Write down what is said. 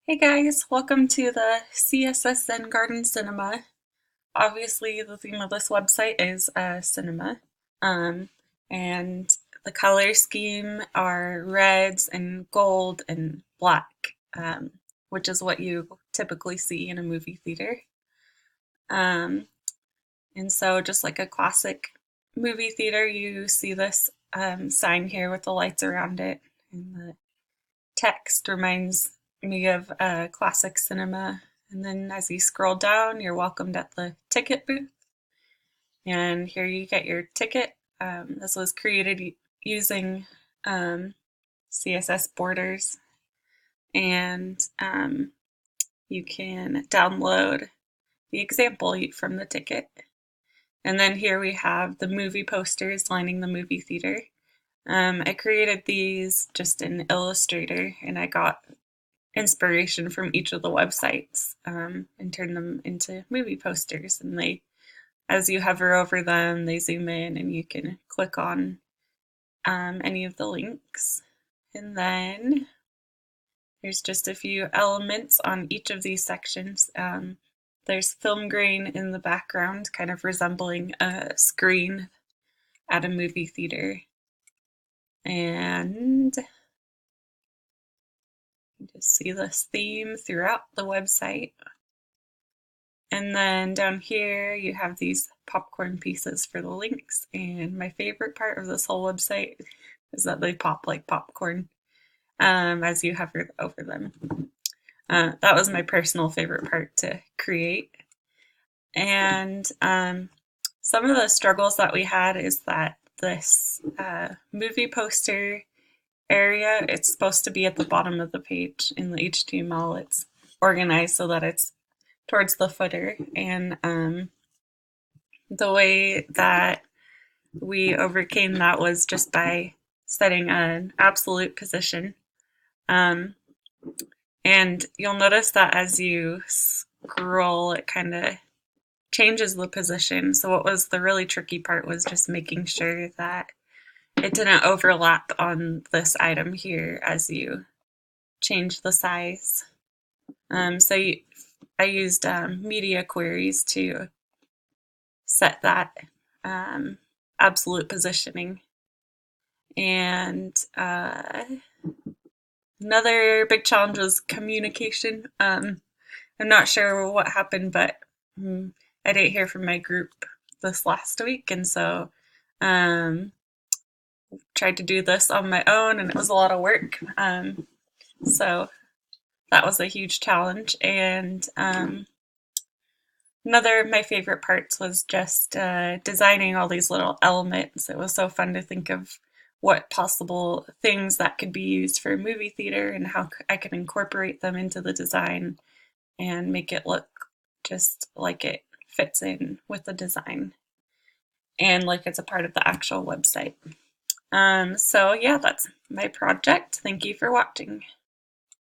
Hey guys, welcome to the CSS Zen Garden Cinema. Obviously, the theme of this website is cinema, um, and the color scheme are reds and gold and black, which is what you typically see in a movie theater. Um, and so, just like a classic movie theater, you see this sign here with the lights around it, and the text reminds me of classic cinema. And then as you scroll down, you're welcomed at the ticket booth. And here you get your ticket. This was created using CSS borders. And you can download the example from the ticket. And then here we have the movie posters lining the movie theater. I created these just in Illustrator, and I got inspiration from each of the websites and turned them into movie posters. And as you hover over them, they zoom in, and you can click on any of the links. And then there's just a few elements on each of these sections. There's film grain in the background, kind of resembling a screen at a movie theater. And you just see this theme throughout the website. And then down here you have these popcorn pieces for the links. And my favorite part of this whole website is that they pop like popcorn as you hover over them. That was my personal favorite part to create. And some of the struggles that we had is that this movie poster area, it's supposed to be at the bottom of the page in the HTML. It's organized so that it's towards the footer, and the way that we overcame that was just by setting an absolute position. And you'll notice that as you scroll, it kind of changes the position. So what was the really tricky part was just making sure that it didn't overlap on this item here as you change the size. I used media queries to set that absolute positioning. And another big challenge was communication. I'm not sure what happened, but I didn't hear from my group this last week, and so tried to do this on my own, and it was a lot of work. So that was a huge challenge. And another of my favorite parts was just designing all these little elements. It was so fun to think of what possible things that could be used for a movie theater and how I could incorporate them into the design and make it look just like it fits in with the design and like it's a part of the actual website. So yeah, that's my project. Thank you for watching.